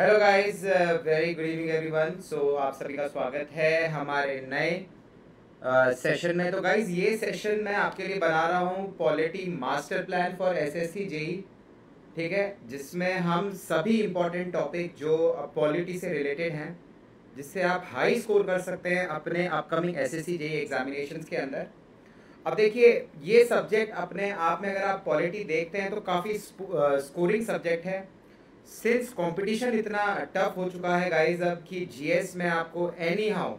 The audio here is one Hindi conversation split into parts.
Hello guys, very good evening everyone. So आप सभी का स्वागत है हमारे नए सेशन में। तो गाइस, ये सेशन मैं आपके लिए बना रहा हूँ polity master plan for SSC JE, ठीक है, जिसमें हम सभी इम्पोर्टेंट टॉपिक जो पॉलिटी से रिलेटेड हैं, जिससे आप हाई स्कोर कर सकते हैं अपने अपकमिंग एसएससी जेई एग्जामिनेशंस के अंदर। अब देखिए, ये सब्जेक्ट अपने आप में अगर आप पॉलिटी देखते हैं तो काफ़ी स्कोरिंग सब्जेक्ट है। सिंस कंपटीशन इतना टफ हो चुका है गाइज अब कि जीएस में आपको एनी हाउ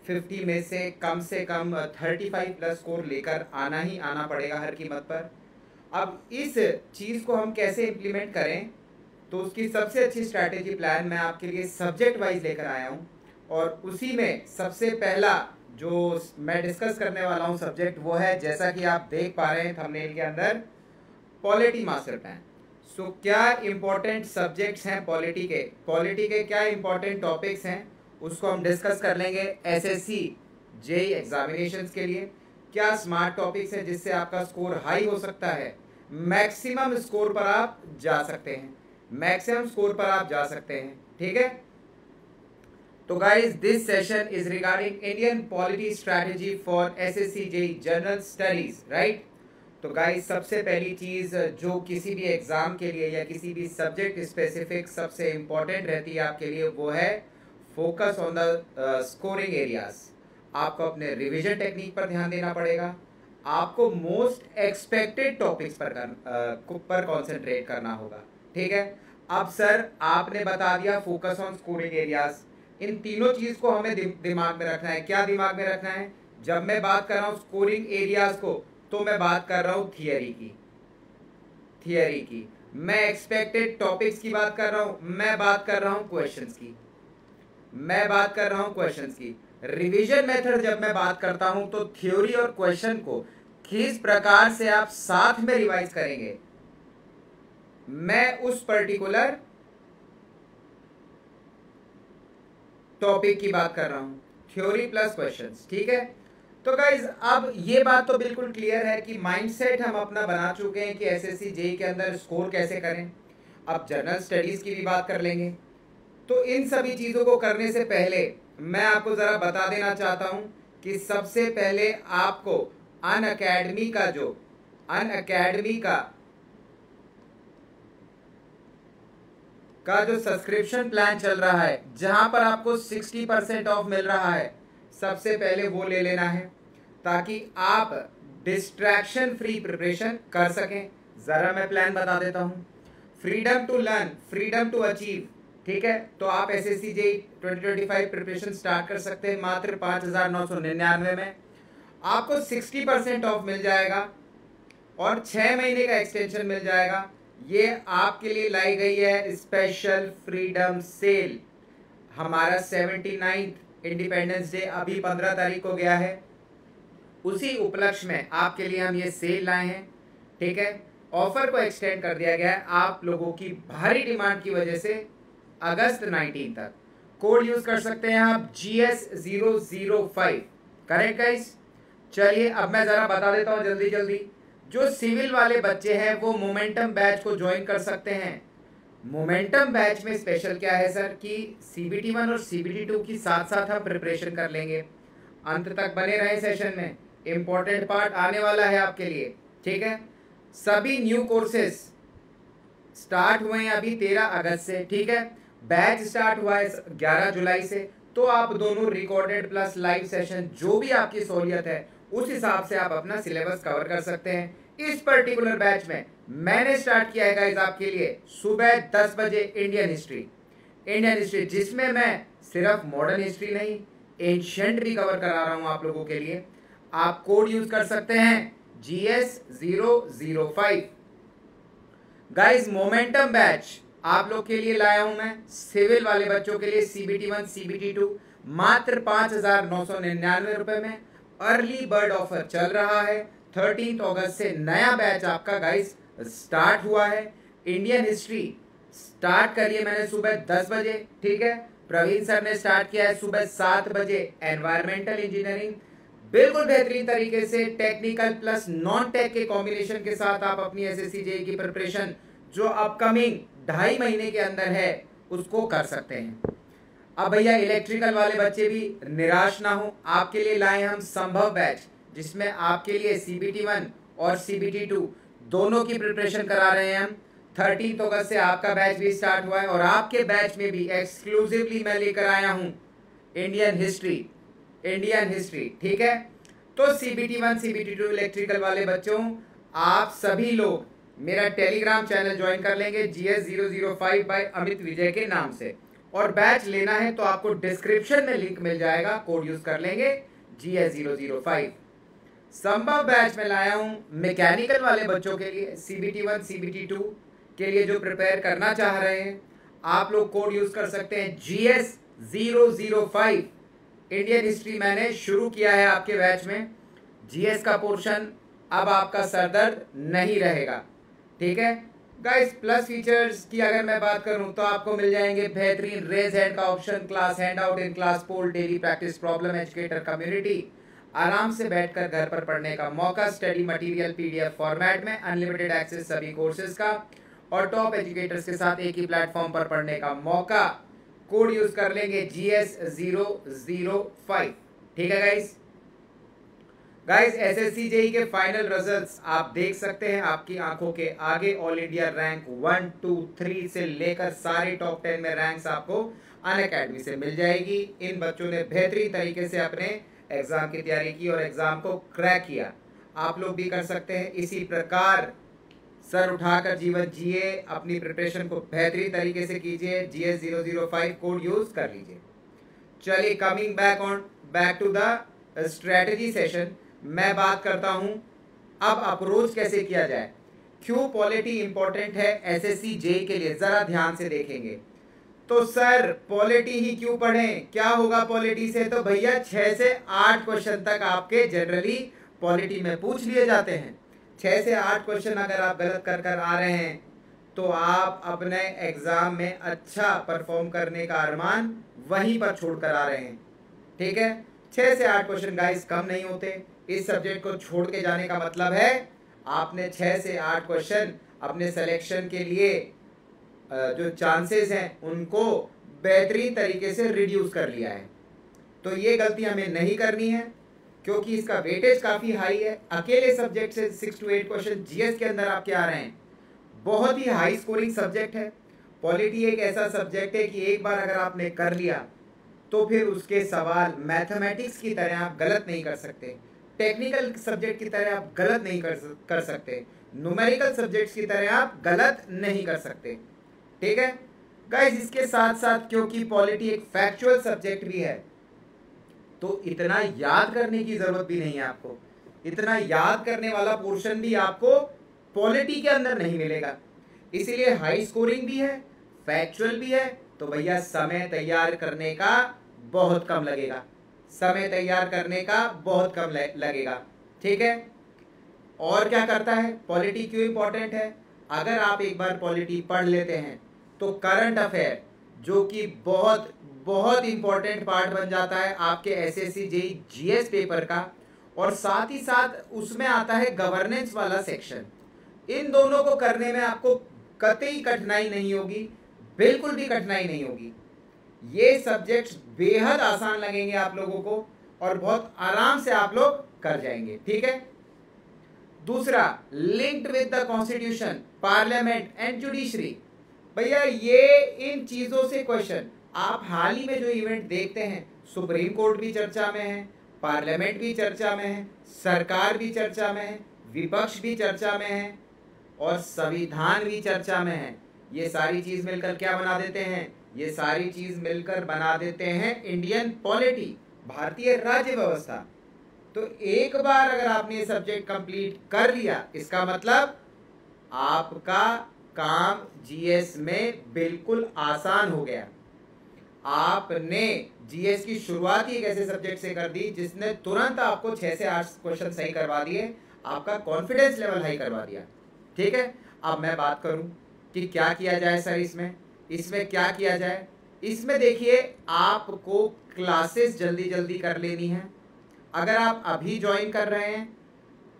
50 में से कम 35 प्लस स्कोर लेकर आना ही आना पड़ेगा हर कीमत पर। अब इस चीज़ को हम कैसे इम्प्लीमेंट करें, तो उसकी सबसे अच्छी स्ट्रैटेजी प्लान मैं आपके लिए सब्जेक्ट वाइज लेकर आया हूँ। और उसी में सबसे पहला जो मैं डिस्कस करने वाला हूँ सब्जेक्ट, वो है, जैसा कि आप देख पा रहे हैं थंबनेल के अंदर, पॉलिटी मास्टर प्लान। सो क्या इंपॉर्टेंट सब्जेक्ट्स हैं पॉलिटी के क्या इंपॉर्टेंट टॉपिक्स हैं, उसको हम डिस्कस कर लेंगे एसएससी जेई एग्जामिनेशंस के लिए। क्या स्मार्ट टॉपिक्स हैं जिससे आपका स्कोर हाई हो सकता है, मैक्सिमम स्कोर पर आप जा सकते हैं, ठीक है। तो guys, this session is regarding Indian polity strategy for SSC JE general studies, right. तो गाइस, सबसे पहली चीज़ जो किसी भी एग्ज़ाम के लिए या किसी भी सब्जेक्ट स्पेसिफिक सबसे इम्पॉर्टेंट रहती है आपके लिए, वो है focus on the scoring areas. आपको अपने रिवीजन टेक्निक पर ध्यान देना पड़ेगा। आपको मोस्ट एक्सपेक्टेड टॉपिक्स पर कॉन्सेंट्रेट करना होगा, ठीक है। अब सर, आपने बता दिया फोकस ऑन स्कोरिंग एरियाज, इन तीनों चीज़ को हमें दिमाग में रखना है। क्या दिमाग में रखना है? जब मैं बात कर रहा हूँ स्कोरिंग एरियाज को, तो मैं बात कर रहा हूं थियरी की। मैं एक्सपेक्टेड टॉपिक्स की बात कर रहा हूं, मैं बात कर रहा हूं क्वेश्चंस की। रिवीजन मेथड जब मैं बात करता हूं, तो थ्योरी और क्वेश्चन को किस प्रकार से आप साथ में रिवाइज करेंगे, मैं उस पर्टिकुलर टॉपिक की बात कर रहा हूं, थ्योरी प्लस क्वेश्चंस, ठीक है। तो गाइज, अब ये बात तो बिल्कुल क्लियर है कि माइंडसेट हम अपना बना चुके हैं कि एसएससी जेई के अंदर स्कोर कैसे करें। अब जनरल स्टडीज़ की भी बात कर लेंगे। तो इन सभी चीज़ों को करने से पहले मैं आपको ज़रा बता देना चाहता हूं कि सबसे पहले आपको अनअकैडमी का जो सब्सक्रिप्शन प्लान चल रहा है, जहां पर आपको 60% ऑफ मिल रहा है, सबसे पहले वो ले लेना है, ताकि आप डिस्ट्रैक्शन फ्री प्रिपरेशन कर सकें। ज़रा मैं प्लान बता देता हूँ। Freedom to learn, freedom to achieve, ठीक है। तो आप एसएससी जेई 2025 प्रिपरेशन स्टार्ट कर सकते हैं मात्र 5,999 में। आपको 60% ऑफ मिल जाएगा और 6 महीने का एक्सटेंशन मिल जाएगा। ये आपके लिए लाई गई है स्पेशल फ्रीडम सेल। हमारा 79th इंडिपेंडेंस डे अभी 15 तारीख को गया है, उसी उपलक्ष्य में आपके लिए हम ये सेल लाए हैं, ठीक है। ऑफर को एक्सटेंड कर दिया गया है आप लोगों की भारी डिमांड की वजह से अगस्त 19 तक। कोड यूज कर सकते हैं आप GS005, करेक्ट गाइस। चलिए, अब मैं जरा बता देता हूँ जल्दी। जो सिविल वाले बच्चे हैं वो मोमेंटम बैच को ज्वाइन कर सकते हैं। मोमेंटम बैच में स्पेशल क्या है सर, कि CBT 1 और CBT 2 की साथ साथ हम प्रिपरेशन कर लेंगे। अंत तक बने रहे सेशन में, इंपॉर्टेंट पार्ट आने वाला है आपके लिए, ठीक है। सभी न्यू कोर्सेज स्टार्ट हुए हैं अभी 13 अगस्त से, ठीक है। बैच स्टार्ट हुआ है 11 जुलाई से। तो आप दोनों रिकॉर्डेड प्लस लाइव सेशन, जो भी आपकी सहूलियत है उस हिसाब से आप अपना सिलेबस कवर कर सकते हैं। इस पर्टिकुलर बैच में मैंने स्टार्ट किया है गाइस आपके लिए सुबह 10 बजे इंडियन हिस्ट्री, जिसमें मैं सिर्फ मॉडर्न हिस्ट्री नहीं, एंशिएंट भी कवर करा रहा हूं आप लोगों के लिए। आप कोड यूज कर सकते हैं GS005। गाइस, मोमेंटम बैच आप लोग के लिए लाया हूं मैं, सिविल वाले बच्चों के लिए CBT 1 CBT 2 मात्र 5,999 रुपए में। अर्ली बर्ड ऑफर चल रहा है। 13 अगस्त से नया बैच आपका गाइस स्टार्ट हुआ है। इंडियन हिस्ट्री स्टार्ट करिए मैंने सुबह 10 बजे, ठीक है। प्रवीण सर ने स्टार्ट किया है सुबह 7 बजे एनवायरमेंटल इंजीनियरिंग। बिल्कुल बेहतरीन तरीके से टेक्निकल प्लस नॉन टेक के कॉम्बिनेशन के साथ आप अपनी एसएससी जेई की प्रिपरेशन जो अपकमिंग 2.5 महीने के अंदर है उसको कर सकते हैं। अब भैया इलेक्ट्रिकल वाले बच्चे भी निराश ना हो, आपके लिए लाए हम संभव बैच, जिसमें आपके लिए CBT 1 और CBT 2 दोनों की प्रिपरेशन करा रहे हैं हम। 13 अगस्त से आपका बैच भी स्टार्ट हुआ है और आपके बैच में भी एक्सक्लूसिवली मैं लेकर आया हूं इंडियन हिस्ट्री, ठीक है। तो CBT 1 CBT 2 इलेक्ट्रिकल वाले बच्चों, आप सभी लोग मेरा टेलीग्राम चैनल ज्वाइन कर लेंगे GS 005 बाय अमित विजय के नाम से, और बैच लेना है तो आपको डिस्क्रिप्शन में लिंक मिल जाएगा, कोड यूज कर लेंगे GS 005। संभव बैच में लाया हूं मैकेनिकल वाले बच्चों के लिए, CBT 1 CBT 2 के लिए जो प्रिपेयर करना चाह रहे हैं, आप लोग कोड यूज कर सकते हैं GS 005। इंडियन हिस्ट्री मैंने शुरू किया है आपके बैच में, GS का पोर्शन अब आपका सरदर्द नहीं रहेगा, ठीक है गाइस। प्लस फीचर्स की अगर मैं बात करूं तो आपको मिल जाएंगे बेहतरीन रेज हैंड का option, class hand out in class poll, daily practice problem, educator community, आराम से बैठकर घर पर पढ़ने का मौका, स्टडी मटेरियल PDF फॉर्मेट में, अनलिमिटेड एक्सेस सभी कोर्सेज का, और टॉप एजुकेटर्स के साथ एक ही प्लेटफॉर्म पर पढ़ने का मौका। कोड यूज कर लेंगे GS 005, ठीक है गाइस। SSC JEE के फाइनल रिजल्ट्स आप देख सकते हैं आपकी आंखों के आगे। ऑल इंडिया रैंक 1, 2, 3 से लेकर सारे टॉप 10 में रैंक्स आपको अनअकैडमी से मिल जाएगी। इन बच्चों ने बेहतरीन तरीके से अपने एग्जाम की तैयारी की और एग्जाम को क्रैक किया। आप लोग भी कर सकते हैं इसी प्रकार, सर उठाकर जीवन जिए, अपनी प्रिपरेशन को बेहतरीन तरीके से कीजिए। GS 005 कोड यूज कर लीजिए। चलिए coming back to the strategy session, मैं बात करता हूं अब अप्रोच कैसे किया जाए, क्यों पॉलिटी इंपॉर्टेंट है SSC JEE के लिए, जरा ध्यान से देखेंगे। तो सर पॉलिटी ही क्यों पढ़ें, क्या होगा पॉलिटी से? तो भैया 6 से 8 क्वेश्चन तक आपके जनरली पॉलिटी में पूछ लिए जाते हैं। 6 से 8 क्वेश्चन अगर आप गलत कर आ रहे हैं तो आप अपने एग्जाम में अच्छा परफॉर्म करने का अरमान वहीं पर छोड़ कर आ रहे हैं, ठीक है। 6 से 8 क्वेश्चन गाइस कम नहीं होते। इस सब्जेक्ट को छोड़ के जाने का मतलब है आपने 6 से 8 क्वेश्चन अपने सिलेक्शन के लिए जो चांसेस हैं उनको बेहतरीन तरीके से रिड्यूस कर लिया है। तो ये गलती हमें नहीं करनी है, क्योंकि इसका वेटेज काफ़ी हाई है। अकेले सब्जेक्ट से 6 to 8 क्वेश्चन GS के अंदर आपके आ रहे हैं, बहुत ही हाई स्कोरिंग सब्जेक्ट है। पॉलिटी एक ऐसा सब्जेक्ट है कि एक बार अगर आपने कर लिया तो फिर उसके सवाल मैथमेटिक्स की तरह आप गलत नहीं कर सकते, टेक्निकल सब्जेक्ट की तरह आप गलत नहीं कर सकते, न्यूमेरिकल सब्जेक्ट्स की तरह आप गलत नहीं कर सकते, ठीक है गाइस। इसके साथ साथ क्योंकि पॉलिटी एक फैक्चुअल सब्जेक्ट भी है, तो इतना याद करने की जरूरत भी नहीं है आपको। इतना याद करने वाला पोर्शन भी आपको पॉलिटी के अंदर नहीं मिलेगा, इसीलिए हाई स्कोरिंग भी है, फैक्चुअल भी है। तो भैया समय तैयार करने का बहुत कम लगेगा, समय तैयार करने का बहुत कम लगेगा, ठीक है। और क्या करता है पॉलिटी, क्यों इंपॉर्टेंट है? अगर आप एक बार पॉलिटी पढ़ लेते हैं तो करंट अफेयर, जो कि बहुत बहुत इंपॉर्टेंट पार्ट बन जाता है आपके SSC JEE GS पेपर का, और साथ ही साथ उसमें आता है गवर्नेंस वाला सेक्शन। इन दोनों को करने में आपको कतई कठिनाई नहीं होगी, बिल्कुल भी कठिनाई नहीं होगी। ये सब्जेक्ट्स बेहद आसान लगेंगे आप लोगों को और बहुत आराम से आप लोग कर जाएंगे, ठीक है। दूसरा, linked with the constitution, parliament and judiciary. भैया ये इन चीजों से क्वेश्चन आप हाल ही में जो इवेंट देखते हैं, सुप्रीम कोर्ट भी चर्चा में है, पार्लियामेंट भी चर्चा में है, सरकार भी चर्चा में है, विपक्ष भी चर्चा में है और संविधान भी चर्चा में है। ये सारी चीज मिलकर क्या बना देते हैं? ये सारी चीज मिलकर बना देते हैं इंडियन पॉलिटी, भारतीय राज्य व्यवस्था। तो एक बार अगर आपने ये सब्जेक्ट कंप्लीट कर लिया, इसका मतलब आपका काम GS में बिल्कुल आसान हो गया। आपने GS की शुरुआत ही एक ऐसे सब्जेक्ट से कर दी जिसने तुरंत आपको 6 से 8 क्वेश्चन सही करवा दिए, आपका कॉन्फिडेंस लेवल हाई करवा दिया, ठीक है। अब मैं बात करूं कि क्या किया जाए सर इसमें क्या किया जाए। इसमें देखिए, आपको क्लासेस जल्दी जल्दी कर लेनी है। अगर आप अभी ज्वाइन कर रहे हैं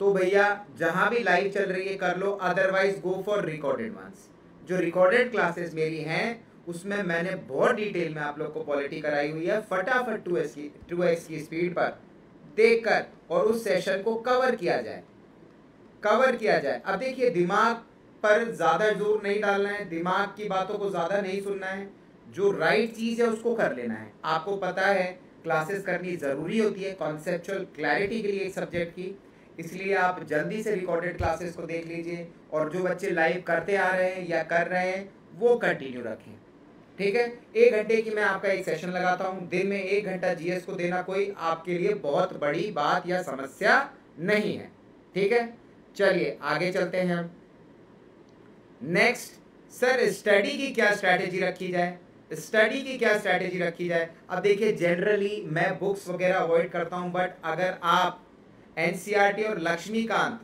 तो भैया जहां भी लाइव चल रही है कर लो, otherwise go for recorded ones. जो रिकॉर्डेड क्लासेस मेरी हैं उसमें मैंने बहुत डिटेल में आप लोग को पॉलिटी कराई हुई है। फटाफट 2x की स्पीड पर देखकर और उस सेशन को कवर किया जाए। अब देखिए, दिमाग पर ज़्यादा जोर नहीं डालना है, दिमाग की बातों को ज़्यादा नहीं सुनना है, जो राइट चीज़ है उसको कर लेना है। आपको पता है क्लासेस करनी ज़रूरी होती है कॉन्सेप्चुअल क्लैरिटी के लिए एक सब्जेक्ट की, इसलिए आप जल्दी से रिकॉर्डेड क्लासेस को देख लीजिए, और जो बच्चे लाइव करते आ रहे हैं या कर रहे हैं वो कंटिन्यू रखें। ठीक है, 1 घंटे की मैं आपका एक सेशन लगाता हूँ। दिन में 1 घंटा जीएस को देना कोई आपके लिए बहुत बड़ी बात या समस्या नहीं है। ठीक है, चलिए आगे चलते हैं हम। नेक्स्ट, सर स्टडी की क्या स्ट्रैटेजी रखी जाए? अब देखिए, जनरली मैं बुक्स वगैरह अवॉइड करता हूं, बट अगर आप एनसीईआरटी और लक्ष्मीकांत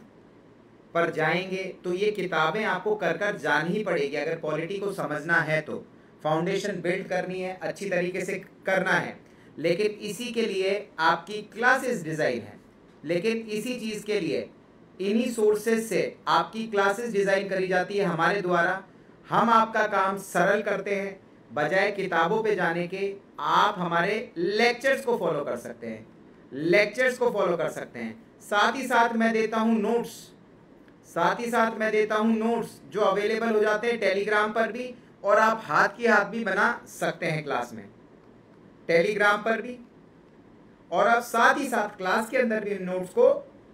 पर जाएंगे तो ये किताबें आपको कर जानी ही पड़ेगी। अगर पॉलिटी को समझना है तो फाउंडेशन बिल्ड करनी है, अच्छी तरीके से करना है, लेकिन इसी के लिए आपकी क्लासेस डिज़ाइन है। लेकिन इसी चीज़ के लिए इन्हीं सोर्सेज से आपकी क्लासेस डिज़ाइन करी जाती है हमारे द्वारा। हम आपका काम सरल करते हैं, बजाय किताबों पे जाने के आप हमारे लेक्चर्स को फॉलो कर सकते हैं। साथ ही साथ मैं देता हूँ नोट्स जो अवेलेबल हो जाते हैं टेलीग्राम पर भी, और आप हाथ की हाथ भी बना सकते हैं क्लास में, टेलीग्राम पर भी, और आप साथ ही साथ क्लास के अंदर भी नोट्स को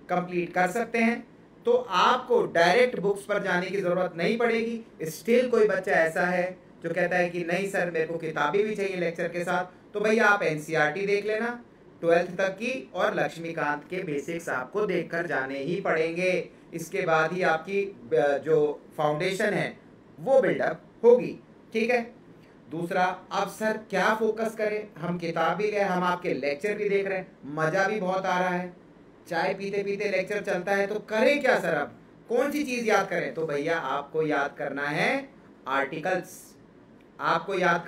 कंप्लीट कर सकते हैं। तो आपको डायरेक्ट बुक्स पर जाने की ज़रूरत नहीं पड़ेगी। स्टिल कोई बच्चा ऐसा है जो कहता है कि नहीं सर, मेरे को किताबें भी चाहिए लेक्चर के साथ, तो भैया आप एनसीईआरटी देख लेना 12th तक की, और लक्ष्मीकांत के बेसिक्स आपको देखकर जाने ही पड़ेंगे। इसके बाद ही आपकी जो फाउंडेशन है वो बिल्डअप होगी। ठीक है, दूसरा, अब सर क्या फोकस करें? हम किताब भी ले, हम आपके लेक्चर भी देख रहे हैं, मज़ा भी बहुत आ रहा है, चाय पीते पीते लेक्चर चलता है, तो करें क्या सर? अब कौन सी चीज़ याद करें? तो भैया आपको याद करना है आर्टिकल्स, आपको याद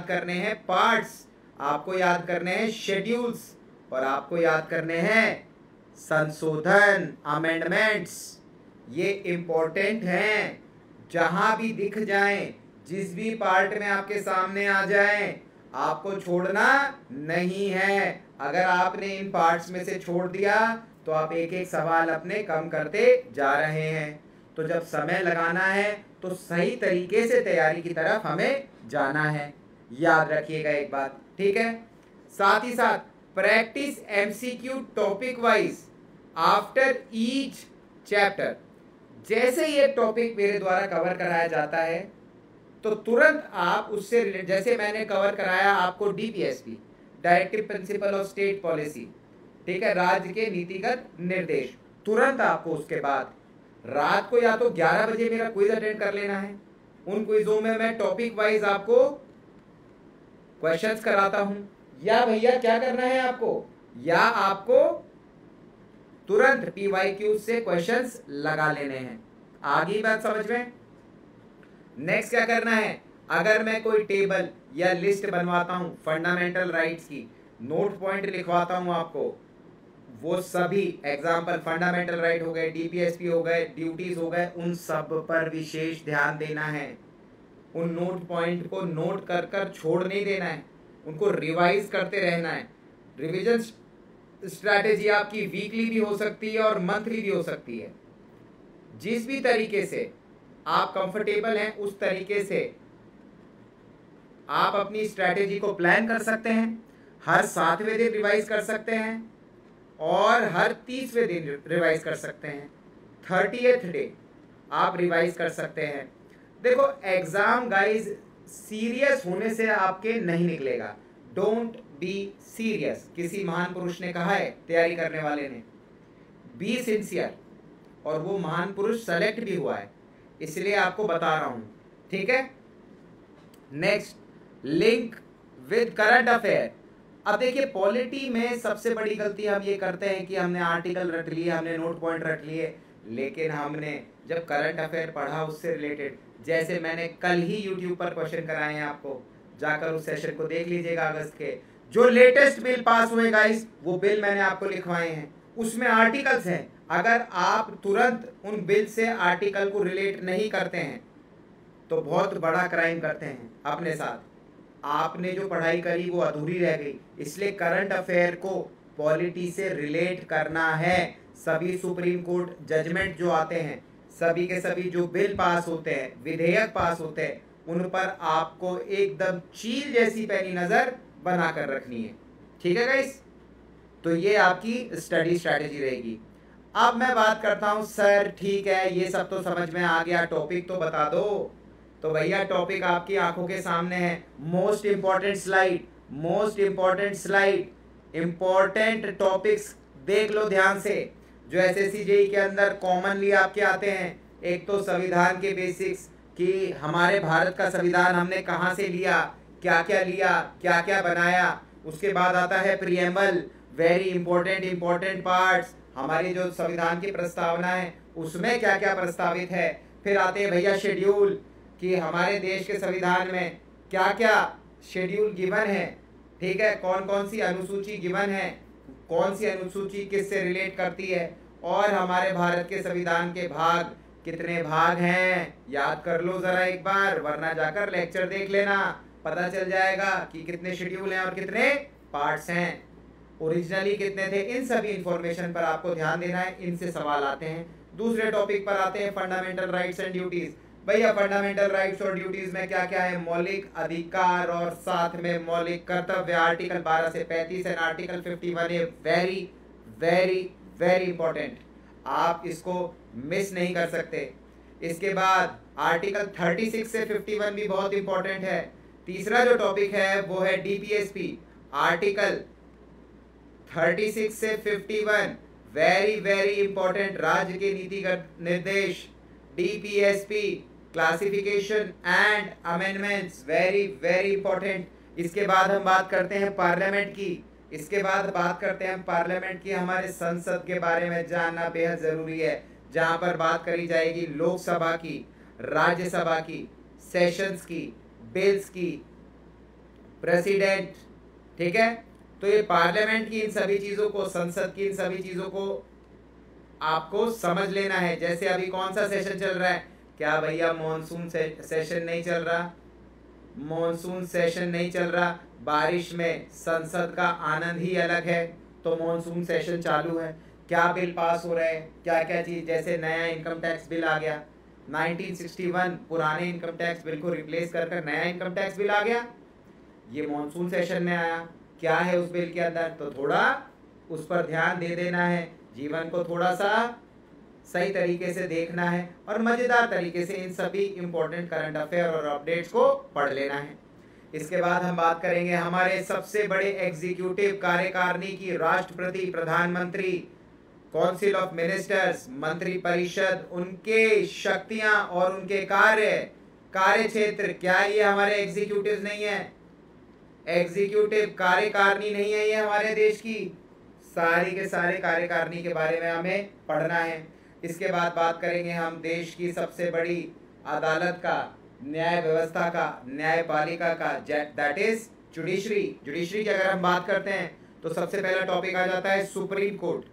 करना है पार्ट्स, आपको याद करने हैं शेड्यूल्स, और आपको याद करने हैं संशोधन, अमेंडमेंट्स। ये इम्पोर्टेंट हैं, जहां भी दिख जाएं, जिस भी पार्ट में आपके सामने आ जाएं, आपको छोड़ना नहीं है। अगर आपने इन पार्ट्स में से छोड़ दिया तो आप एक एक सवाल अपने कम करते जा रहे हैं। तो जब समय लगाना है तो सही तरीके से तैयारी की तरफ हमें जाना है, याद रखिएगा एक बात। ठीक है, साथ ही साथ practice MCQ topic wise after each chapter. जैसे ही एक टॉपिक मेरे द्वारा कवर कराया जाता है तो तुरंत आप उससे रिलेटेड, जैसे मैंने कवर कराया आपको DPSP, directive principle of state policy, ठीक है, राज्य के नीतिगत निर्देश, तुरंत आपको उसके बाद रात को या तो 11 बजे मेरा क्विज अटेंड कर लेना है। उन क्विजों में मैं टॉपिक वाइज आपको क्वेश्चंस कराता हूं, या भैया क्या करना है आपको, या आपको तुरंत पीवाईक्यू से क्वेश्चंस लगा लेने हैं। आगे बात समझ में? नेक्स्ट क्या करना है, अगर मैं कोई टेबल या लिस्ट बनवाता हूं फंडामेंटल राइट्स की, नोट पॉइंट लिखवाता हूं आपको, वो सभी एग्जाम्पल फंडामेंटल राइट हो गए, डीपीएसपी हो गए, ड्यूटीज हो गए, उन सब पर विशेष ध्यान देना है। उन नोट पॉइंट को नोट कर कर छोड़ नहीं देना है, उनको रिवाइज करते रहना है। रिवीजन स्ट्रैटेजी आपकी वीकली भी हो सकती है और मंथली भी हो सकती है। जिस भी तरीके से आप कंफर्टेबल हैं उस तरीके से आप अपनी स्ट्रैटेजी को प्लान कर सकते हैं। हर 7वें दिन रिवाइज कर सकते हैं और हर 30वें दिन रिवाइज कर सकते हैं, 30th डे आप रिवाइज कर सकते हैं। देखो, एग्जाम गाइज सीरियस होने से आपके नहीं निकलेगा। डोंट बी सीरियस, किसी महान पुरुष ने कहा है तैयारी करने वाले ने, बी सिंसियर, और वो महान पुरुष सेलेक्ट भी हुआ है, इसलिए आपको बता रहा हूं। ठीक है, next, link with current affair. अब देखिए, पॉलिटी में सबसे बड़ी गलती हम ये करते हैं कि हमने आर्टिकल रट लिए, हमने नोट पॉइंट रट लिए, लेकिन हमने जब करंट अफेयर पढ़ा उससे रिलेटेड, जैसे मैंने कल ही यूट्यूब पर क्वेश्चन कराए हैं, आपको जाकर उस सेशन को देख लीजिएगा। अगस्त के जो लेटेस्ट बिल पास हुए गाइस, वो बिल मैंने आपको लिखवाए हैं, उसमें आर्टिकल्स हैं। अगर आप तुरंत उन बिल से आर्टिकल को रिलेट नहीं करते हैं तो बहुत बड़ा क्राइम करते हैं अपने साथ। आपने जो पढ़ाई करी वो अधूरी रह गई, इसलिए करंट अफेयर को पॉलिटी से रिलेट करना है। सभी सुप्रीम कोर्ट जजमेंट जो आते हैं, सभी के सभी जो बिल पास होते हैं, विधेयक पास होते हैं, उन पर आपको एकदम चील जैसी पैनी नजर बनाकर रखनी है। ठीक है गाइस, तो ये आपकी स्टडी स्ट्रैटेजी रहेगी। अब मैं बात करता हूं, सर ठीक है ये सब तो समझ में आ गया, टॉपिक तो बता दो। तो भैया टॉपिक आपकी आंखों के सामने है। Most important slide, most important slide, important topics देख लो ध्यान से, जो एसएससी जेईई के अंदर कॉमनली आपके आते हैं। एक तो संविधान के बेसिक्स, कि हमारे भारत का संविधान हमने कहाँ से लिया, क्या क्या बनाया। उसके बाद आता है प्रीएम्बल, वेरी इंपॉर्टेंट पार्ट्स, हमारी जो संविधान की प्रस्तावना है उसमें क्या क्या प्रस्तावित है। फिर आते हैं भैया शेड्यूल, कि हमारे देश के संविधान में क्या क्या शेड्यूल गिवन है। ठीक है, कौन कौन सी अनुसूची गिवन है, कौन सी अनुसूची किससे रिलेट करती है, और हमारे भारत के संविधान के भाग कितने भाग हैं, याद कर लो जरा एक बार, वरना जाकर लेक्चर देख लेना, पता चल जाएगा कि कितने शेड्यूल हैं और कितने पार्ट्स हैं, ओरिजिनली कितने थे। इन सभी इंफॉर्मेशन पर आपको ध्यान देना है, इनसे सवाल आते हैं। दूसरे टॉपिक पर आते हैं फंडामेंटल राइट्स एंड ड्यूटीज। भैया फंडामेंटल राइट्स और ड्यूटीज में क्या क्या है, मौलिक अधिकार और साथ में मौलिक कर्तव्य, आर्टिकल 12 से 35 एंड आर्टिकल 51 है। वेरी वेरी वेरी इंपॉर्टेंट, आप इसको मिस नहीं कर सकते। इसके बाद आर्टिकल 36 से 51 भी बहुत इंपॉर्टेंट है। तीसरा जो टॉपिक है वो है डीपीएसपी, आर्टिकल 36 से 51 वेरी वेरी इंपॉर्टेंट, राज्य के नीतिगत निर्देश, DPSP, classification and amendments, very very important. इसके बाद हम बात करते हैं पार्लियामेंट की, इसके बाद बात करते हैं पार्लियामेंट की, हमारे संसद के बारे में जानना बेहद जरूरी है, जहां पर बात करी जाएगी लोकसभा की, राज्यसभा की, सेशंस की, बिल्स की, प्रेसिडेंट। ठीक है, तो ये पार्लियामेंट की इन सभी चीजों को, संसद की इन सभी चीजों को आपको समझ लेना है। जैसे अभी कौन सा सेशन चल रहा है, क्या भैया मॉनसून सेशन नहीं चल रहा, मॉनसून सेशन नहीं चल रहा, बारिश में संसद का आनंद ही अलग है, तो मॉनसून सेशन चालू है, क्या बिल पास हो रहे हैं, क्या क्या चीज, जैसे नया इनकम टैक्स बिल आ गया 1961, पुराने इनकम टैक्स बिल को रिप्लेस कर नया इनकम टैक्स बिल आ गया, ये मॉनसून सेशन में आया, क्या है उस बिल के अंदर, तो थोड़ा उस पर ध्यान दे देना है, जीवन को थोड़ा सा सही तरीके से देखना है और मजेदार तरीके से इन सभी इंपॉर्टेंट करंट अफेयर और अपडेट्स को पढ़ लेना है। इसके बाद हम बात करेंगे हमारे सबसे बड़े एग्जीक्यूटिव कार्यकारिणी की, राष्ट्रपति, प्रधानमंत्री, काउंसिल ऑफ मिनिस्टर्स, मंत्री परिषद, उनके शक्तियां और उनके कार्य क्षेत्र। क्या ये हमारे एग्जीक्यूटिव नहीं है, एग्जीक्यूटिव कार्यकारिणी नहीं है ये हमारे देश की, सारी के सारे कार्यकारिणी के बारे में हमें पढ़ना है। इसके बाद बात करेंगे हम देश की सबसे बड़ी अदालत का, न्याय व्यवस्था का, न्यायपालिका का, दैट इज जुडिशरी। जुडिशरी की अगर हम बात करते हैं तो सबसे पहला टॉपिक आ जाता है सुप्रीम कोर्ट।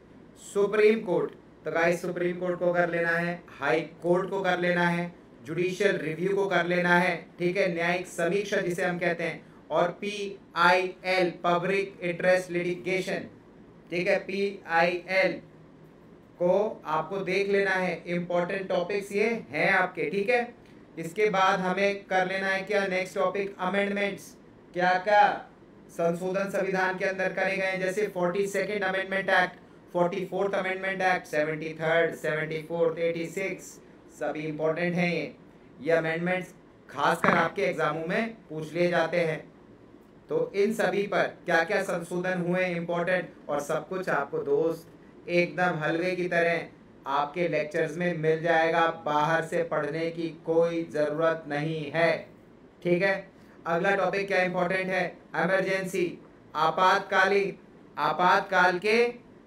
सुप्रीम कोर्ट, तो गाइस सुप्रीम कोर्ट को कर लेना है, हाई कोर्ट को कर लेना है, जुडिशियल रिव्यू को कर लेना है, ठीक है, न्यायिक समीक्षा जिसे हम कहते हैं, और PIL पब्लिक इंटरेस्ट लिटिगेशन, ठीक है, PIL को आपको देख लेना है। इंपॉर्टेंट टॉपिक्स ये हैं आपके, ठीक है। इसके बाद हमें कर लेना है क्या, नेक्स्ट टॉपिक अमेंडमेंट्स, क्या क्या संशोधन संविधान के अंदर करे गए, जैसे 42nd amendment act, 44th amendment act, 73rd, 74th, 86, सभी इंपॉर्टेंट हैं ये अमेंडमेंट्स, खासकर आपके एग्जामों में पूछ लिए जाते हैं। तो इन सभी पर क्या क्या संशोधन हुए इंपॉर्टेंट, और सब कुछ आपको दोस्त एकदम हलवे की तरह आपके लेक्चर्स में मिल जाएगा, बाहर से पढ़ने की कोई ज़रूरत नहीं है, ठीक है। अगला टॉपिक क्या इंपॉर्टेंट है, इमरजेंसी, आपातकाल के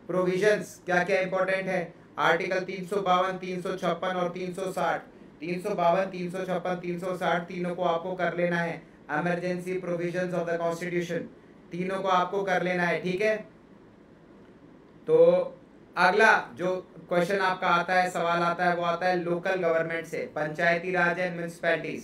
प्रोविजंस क्या क्या इंपॉर्टेंट है, आर्टिकल 352, 356 और 360, 352, 356, 360 तीनों को आपको कर लेना है। Emergency provisions of the constitution, तीनों को आपको कर लेना है, ठीक है। तो अगला जो क्वेश्चन आपका आता है, सवाल आता है, वो आता है लोकल गवर्नमेंट से, Panchayati Raj and municipalities,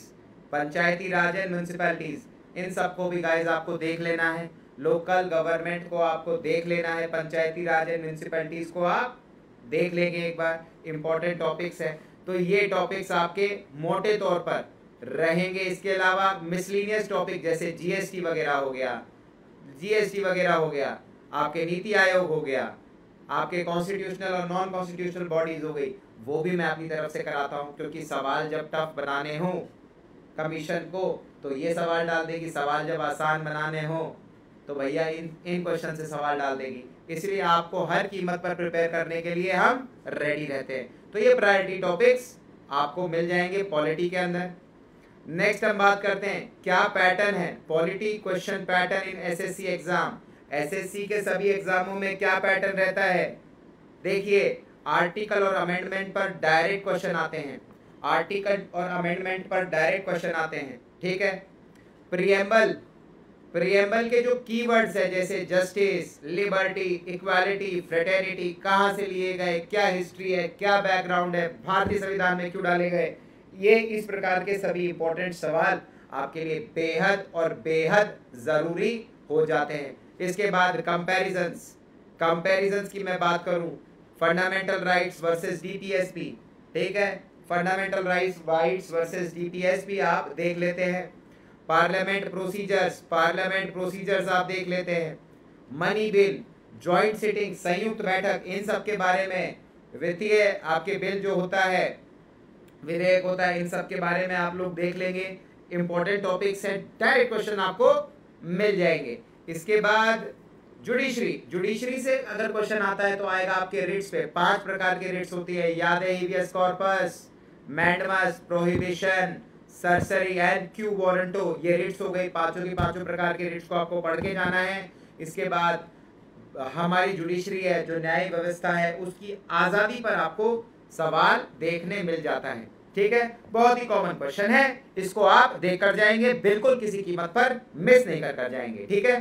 Panchayati Raj and municipalities, इन सबको भी गाइज आपको देख लेना है। लोकल गवर्नमेंट को आपको देख लेना है, पंचायती राज एंड म्यूनसिपैलिटीज को आप देख लेंगे एक बार, इंपॉर्टेंट टॉपिक्स है। तो ये टॉपिक्स आपके मोटे तौर पर रहेंगे। इसके अलावा मिसलिनियस टॉपिक जैसे जीएसटी वगैरह हो गया, आपके नीति आयोग हो गया, आपके कॉन्स्टिट्यूशनल और नॉन कॉन्स्टिट्यूशनल बॉडीज हो गई, वो भी मैं अपनी तरफ से कराता हूँ, क्योंकि सवाल जब टफ बनाने हो कमीशन को तो ये सवाल डाल देगी, सवाल जब आसान बनाने हो तो भैया इन क्वेश्चन से सवाल डाल देगी। इसलिए आपको हर कीमत पर प्रिपेयर करने के लिए हम रेडी रहते हैं। तो ये प्रायोरिटी टॉपिक्स आपको मिल जाएंगे पॉलिटी के अंदर। नेक्स्ट हम बात करते हैं क्या पैटर्न है polity question pattern in SSC exam. SSC के सभी एग्जामों में क्या पैटर्न रहता है, देखिए आर्टिकल और अमेंडमेंट पर डायरेक्ट क्वेश्चन आते हैं, आर्टिकल और अमेंडमेंट पर डायरेक्ट क्वेश्चन आते हैं, ठीक है। प्रियम्बल के जो कीवर्ड्स है जैसे जस्टिस, लिबर्टी, इक्वालिटी, फ्रेटर्निटी कहाँ से लिए गए, क्या हिस्ट्री है, क्या बैकग्राउंड है, भारतीय संविधान में क्यों डाले गए, ये इस प्रकार के सभी इंपॉर्टेंट सवाल आपके लिए बेहद और बेहद जरूरी हो जाते हैं। इसके बाद कंपैरिजंस की मैं बात करूं, फंडामेंटल राइट्स वर्सेस डीपीएसपी, ठीक है, फंडामेंटल राइट्स वर्सेस डीपीएसपी आप देख लेते हैं। पार्लियामेंट प्रोसीजर्स आप देख लेते हैं। मनी बिल, जॉइंट सिटिंग, संयुक्त बैठक, इन सब के बारे में, वित्तीय आपके बिल जो होता है, विधेयक होता है, इन सब के बारे में आप लोग देख लेंगे। इंपॉर्टेंट टॉपिक्स हैं, डायरेक्ट क्वेश्चन आपको मिल जाएंगे। इसके बाद जुडिशरी से अगर क्वेश्चन आता है तो आएगा आपके रिट्स पे। 5 प्रकार की रिट्स होती है, याद है, habeas corpus, mandamus, prohibition, certiorari and quo warranto, ये रिट्स हो गई। पांचों की पांचों प्रकार के रिट्स को आपको पढ़ के जाना है। इसके बाद हमारी जुडिशरी है, जो न्यायिक व्यवस्था है, उसकी आजादी पर आपको सवाल देखने मिल जाता है, ठीक है। बहुत ही कॉमन क्वेश्चन है, इसको आप देकर जाएंगे, बिल्कुल किसी कीमत पर मिस नहीं कर जाएंगे, ठीक है।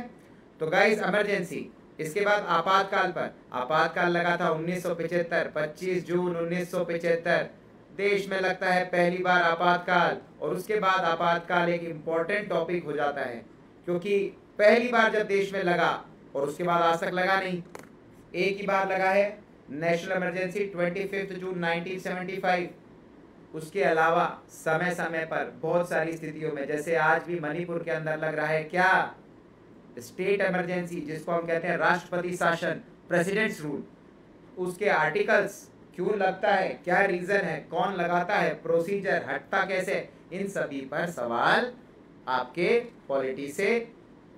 तो गाइस इमरजेंसी, इसके बाद आपातकाल लगा था 1975, 25 जून 1975 देश में लगता है पहली बार आपातकाल। और उसके बाद आपातकाल एक इम्पोर्टेंट टॉपिक हो जाता है, क्योंकि पहली बार जब देश में लगा और उसके बाद आज तक लगा नहीं, एक ही बार लगा है, नेशनल इमरजेंसी 25 जून 1975। उसके अलावा समय समय पर बहुत सारी स्थितियों में, जैसे आज भी मणिपुर के अंदर लग रहा है क्या, स्टेट इमरजेंसी, जिसको हम कहते हैं राष्ट्रपति शासन, प्रेसिडेंट्स रूल, उसके आर्टिकल्स क्यों लगता है, क्या रीजन है, कौन लगाता है, प्रोसीजर हटता कैसे, इन सभी पर सवाल आपके पॉलिटी से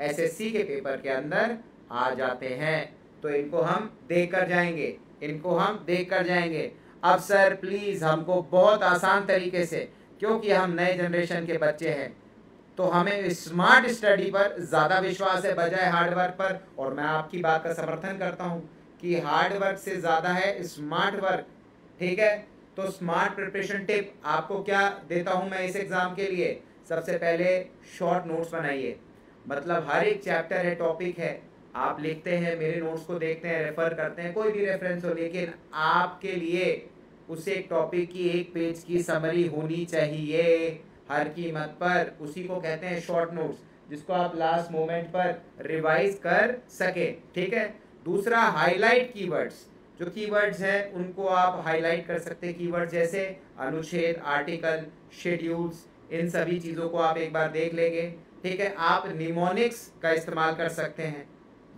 एसएससी के पेपर के अंदर आ जाते हैं। तो इनको हम देख कर जाएंगे। अब सर प्लीज हमको बहुत आसान तरीके से, क्योंकि हम नए जनरेशन के बच्चे हैं, तो हमें स्मार्ट स्टडी पर ज्यादा विश्वास है बजाय हार्ड वर्क पर। और मैं आपकी बात का समर्थन करता हूं कि हार्ड वर्क से ज्यादा है स्मार्ट वर्क, ठीक है। तो स्मार्ट प्रिपरेशन टिप आपको क्या देता हूं मैं इस एग्जाम के लिए, सबसे पहले शॉर्ट नोट्स बनाइए। मतलब हर एक चैप्टर है, टॉपिक है, आप लिखते हैं, मेरे नोट्स को देखते हैं, रेफर करते हैं, कोई भी रेफरेंस हो, लेकिन आपके लिए उस एक टॉपिक की 1 पेज की समरी होनी चाहिए हर कीमत पर। उसी को कहते हैं शॉर्ट नोट्स, जिसको आप लास्ट मोमेंट पर रिवाइज कर सके, ठीक है। दूसरा, हाईलाइट कीवर्ड्स, जो कीवर्ड्स हैं उनको आप हाईलाइट कर सकते हैं। कीवर्ड्स जैसे अनुच्छेद, आर्टिकल, शेड्यूल्स, इन सभी चीज़ों को आप एक बार देख लेंगे, ठीक है। आप निमोनिक्स का इस्तेमाल कर सकते हैं,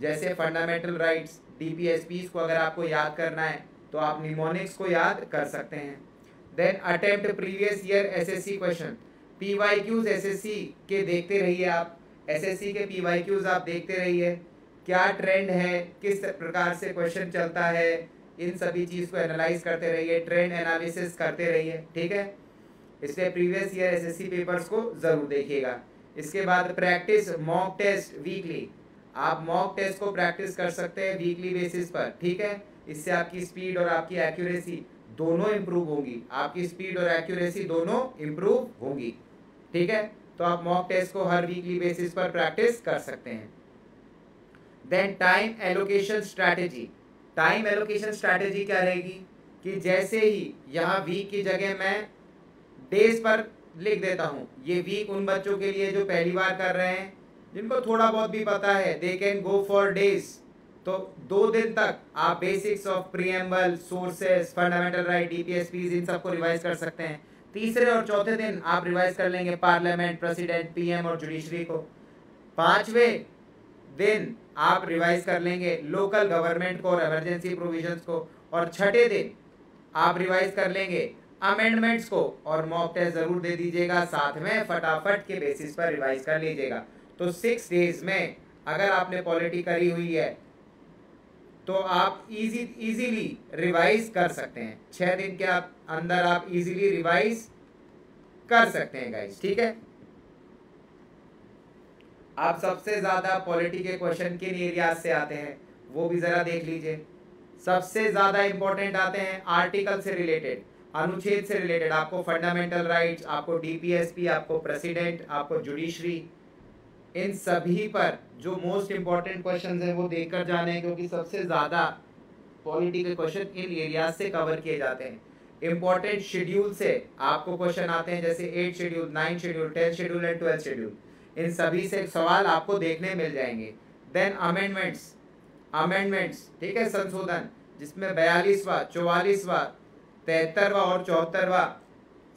जैसे फंडामेंटल राइट्स, डीपीएसपीज को अगर आपको याद करना है तो आप निमोनिक्स को याद कर सकते हैं। Then attempt previous year SSC question, PYQs SSC के देखते रहिए आप, एसएससी के पीवाईक्यूज आप देखते रहिए, क्या ट्रेंड है, किस प्रकार से क्वेश्चन चलता है, इन सभी चीज़ को एनालाइज करते रहिए, ट्रेंड एनालिसिस करते रहिए, ठीक है। इसलिए प्रीवियस ईयर एसएससी पेपर्स को जरूर देखिएगा। इसके बाद प्रैक्टिस मॉक टेस्ट वीकली, आप मॉक टेस्ट को प्रैक्टिस कर सकते हैं वीकली बेसिस पर, ठीक है। इससे आपकी स्पीड और आपकी एक्यूरेसी दोनों इंप्रूव होंगी, आपकी स्पीड और एक्यूरेसी दोनों इंप्रूव होंगी, ठीक है। तो आप मॉक टेस्ट को हर वीकली बेसिस पर प्रैक्टिस कर सकते हैं। Then time allocation strategy, time allocation strategy क्या रहेगी कि जैसे ही यहाँ वीक की जगह मैं डेज पर लिख देता हूँ। ये वीक उन बच्चों के लिए जो पहली बार कर रहे हैं, जिनको थोड़ा बहुत भी पता है, they can go for days. तो 2 दिन तक आप basics of preamble, sources, fundamental right, DPSPs, इन सबको रिवाइज कर सकते हैं। तीसरे और चौथे दिन आप रिवाइज कर लेंगे पार्लियामेंट, प्रेसिडेंट, पीएम और जुडिशरी को। 5वें दिन आप रिवाइज कर लेंगे लोकल गवर्नमेंट को और इमरजेंसी प्रोविजंस को। और 6ठे दिन आप रिवाइज कर लेंगे अमेंडमेंट्स को। और मॉक टेस्ट जरूर दे दीजिएगा, साथ में फटाफट के बेसिस पर रिवाइज कर लीजिएगा। तो 6 डेज में अगर आपने पॉलिटी करी हुई है तो आप इजीली रिवाइज कर सकते हैं। 6 दिन के अंदर आप इजीली रिवाइज कर सकते हैं गाइस, ठीक है। आप सबसे ज्यादा पॉलिटी के क्वेश्चन किन एरियाज से आते हैं वो भी जरा देख लीजिए। सबसे ज्यादा इंपॉर्टेंट आते हैं आर्टिकल से रिलेटेड, अनुच्छेद से रिलेटेड। आपको फंडामेंटल राइट्स, आपको डीपीएसपी, आपको प्रेसिडेंट, आपको जुडिशरी, इन सभी पर जो मोस्ट इंपॉर्टेंट क्वेश्चंस हैं वो देखकर जाने हैं, क्योंकि सबसे ज्यादा पॉलिटी के क्वेश्चन इन एरियाज से कवर किए जाते हैं। इंपॉर्टेंट शेड्यूल से आपको क्वेश्चन आते हैं, जैसे 8 schedule, 9 schedule, 10 schedule and 12 schedule. इन सभी से सवाल आपको देखने मिल जाएंगे। देन अमेंडमेंट्स, ठीक है, संशोधन, जिसमें 42वां, 44वां, 73वां और 74वां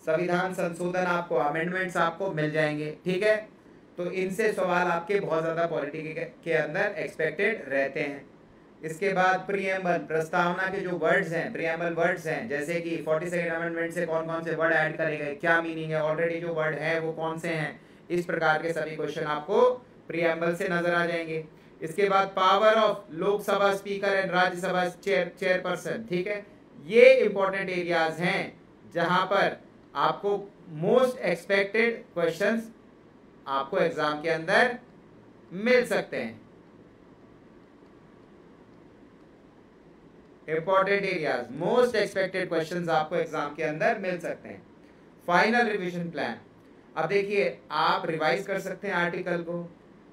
संविधान संशोधन आपको, अमेंडमेंट्स आपको मिल जाएंगे, ठीक है। तो इनसे सवाल आपके बहुत ज्यादा पॉलिटी के अंदर एक्सपेक्टेड रहते हैं। इसके बाद प्रीएम्बल, प्रस्तावना के जो वर्ड्स हैं, प्रीएम्बल वर्ड्स हैं, जैसे कि 42nd अमेंडमेंट से कौन कौन से वर्ड ऐड करे गए, क्या मीनिंग है, ऑलरेडी जो वर्ड है वो कौन से हैं, इस प्रकार के सभी क्वेश्चन आपको प्रीएम्बल से नजर आ जाएंगे। इसके बाद power of Lok Sabha speaker and Rajya Sabha chairperson, ठीक है। ये इंपॉर्टेंट एरियाज हैं जहां पर आपको मोस्ट एक्सपेक्टेड क्वेश्चंस आपको एग्जाम के अंदर मिल सकते हैं। Important areas, most expected questions आपको एग्जाम के अंदर मिल सकते हैं। फाइनल रिवीजन प्लान, अब देखिए आप रिवाइज कर सकते हैं आर्टिकल को,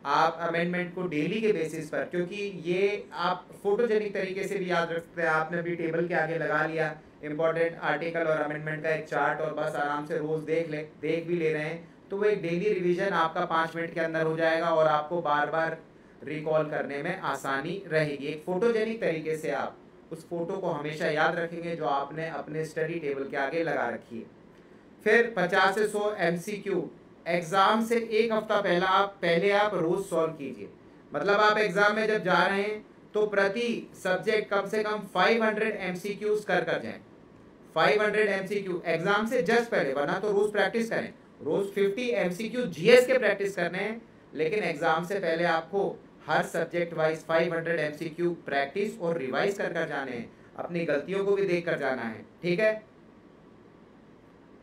आप अमेंडमेंट को डेली के बेसिस पर, क्योंकि ये आप फोटोजेनिक तरीके से भी याद रख सकते हैं। आपने अपनी टेबल के आगे लगा लिया इंपॉर्टेंट आर्टिकल और अमेंडमेंट का एक चार्ट, और बस आराम से रोज देख भी ले रहे हैं, तो वो एक डेली रिवीजन आपका 5 मिनट के अंदर हो जाएगा और आपको बार बार रिकॉल करने में आसानी रहेगी। एक फोटोजेनिक तरीके से आप उस फोटो को हमेशा याद रखेंगे जो आपने अपने स्टडी टेबल के आगे लगा रखी है। फिर 50 से 100 MCQ एग्जाम से 1 हफ्ता पहले आप रोज सॉल्व कीजिए। मतलब आप एग्जाम में जब जा रहे हैं तो प्रति सब्जेक्ट कम से कम 500 MCQs कर जाएं। 500 MCQ एग्जाम से जस्ट पहले, वरना तो रोज प्रैक्टिस करें। रोज 50 MCQ GS के प्रैक्टिस करने हैं, लेकिन एग्जाम से पहले आपको हर सब्जेक्ट वाइज 500 MCQ प्रैक्टिस और रिवाइज कर जाने हैं। अपनी गलतियों को भी देख कर जाना है, ठीक है,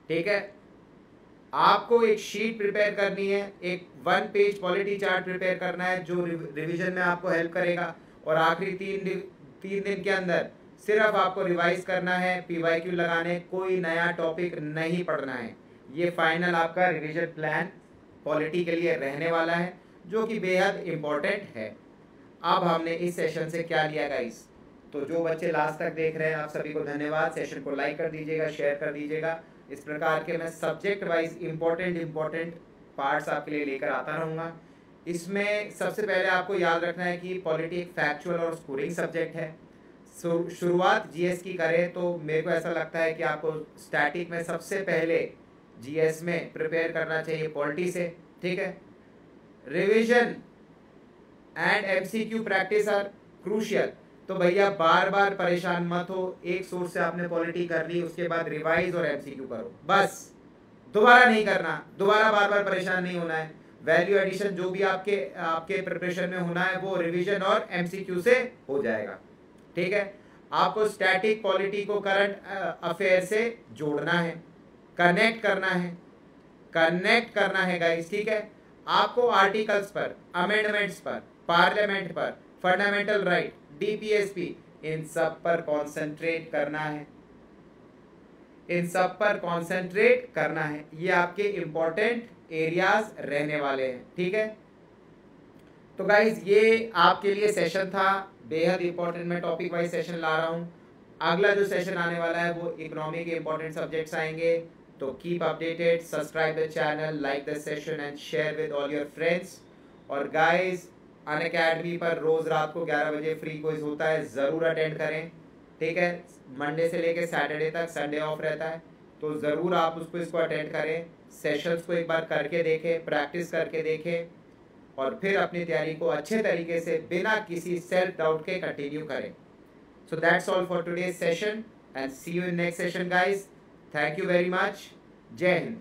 ठीक है। आपको एक शीट प्रिपेयर करनी है, एक 1 पेज पॉलिटी चार्ट प्रिपेयर करना है जो रिवीजन में आपको हेल्प करेगा। और आखिरी 3 दिन के अंदर सिर्फ आपको रिवाइज करना है, PYQ लगाने, कोई नया टॉपिक नहीं पढ़ना है। ये फाइनल आपका रिवीजन प्लान पॉलिटी के लिए रहने वाला है, जो कि बेहद इंपॉर्टेंट है। अब हमने इस सेशन से क्या लिया गाइस, तो जो बच्चे लास्ट तक देख रहे हैं आप सभी को धन्यवाद। सेशन को लाइक कर दीजिएगा, शेयर कर दीजिएगा। इस प्रकार के मैं सब्जेक्ट वाइज इंपॉर्टेंट पार्ट्स आपके लिए लेकर आता रहूँगा। इसमें सबसे पहले आपको याद रखना है कि पॉलिटी एक फैक्चुअल और स्कोरिंग सब्जेक्ट है। शुरुआत GS की करें तो मेरे को ऐसा लगता है कि आपको स्टैटिक में सबसे पहले GS में प्रिपेयर करना चाहिए पॉलिटी से, ठीक है। Revision and MCQ practice are crucial. तो भैया बार बार परेशान मत हो, एक सोर्स से आपने पॉलिटी कर ली, उसके बाद रिवाइज और MCQ करो, बस दोबारा नहीं करना, दोबारा बार बार परेशान नहीं होना है। वैल्यू एडिशन जो भी आपके प्रिपरेशन में होना है वो रिवीजन और MCQ से हो जाएगा, ठीक है। आपको स्टैटिक पॉलिटी को करंट अफेयर से जोड़ना है, कनेक्ट करना है गाइस, ठीक है। आपको आर्टिकल्स पर, अमेंडमेंट्स पर, पार्लियामेंट पर, फंडामेंटल राइट, DPSP, इन सब पर कॉन्सेंट्रेट करना है। ये आपके इंपॉर्टेंट एरियाज रहने वाले हैं, ठीक है। तो गाइज ये आपके लिए सेशन था, बेहद इंपॉर्टेंट। मैं टॉपिक वाइज सेशन ला रहा हूँ। अगला जो सेशन आने वाला है वो इकोनॉमी के इंपॉर्टेंट सब्जेक्ट्स आएंगे, तो keep updated, subscribe the channel, like the session and share with all your friends. और गाइस, अनअकैडमी पर रोज़ रात को 11 बजे फ्री क्विज होता है, ज़रूर अटेंड करें, ठीक है। मंडे से लेके सैटरडे तक, संडे ऑफ रहता है, तो ज़रूर आप उसको इसको अटेंड करें, सेशंस को एक बार करके देखें, प्रैक्टिस करके देखें, और फिर अपनी तैयारी को अच्छे तरीके से बिना किसी सेल्फ डाउट के कंटिन्यू करें। So that's all for today's session and see you in next session guys. Thank you very much. Jai Hind.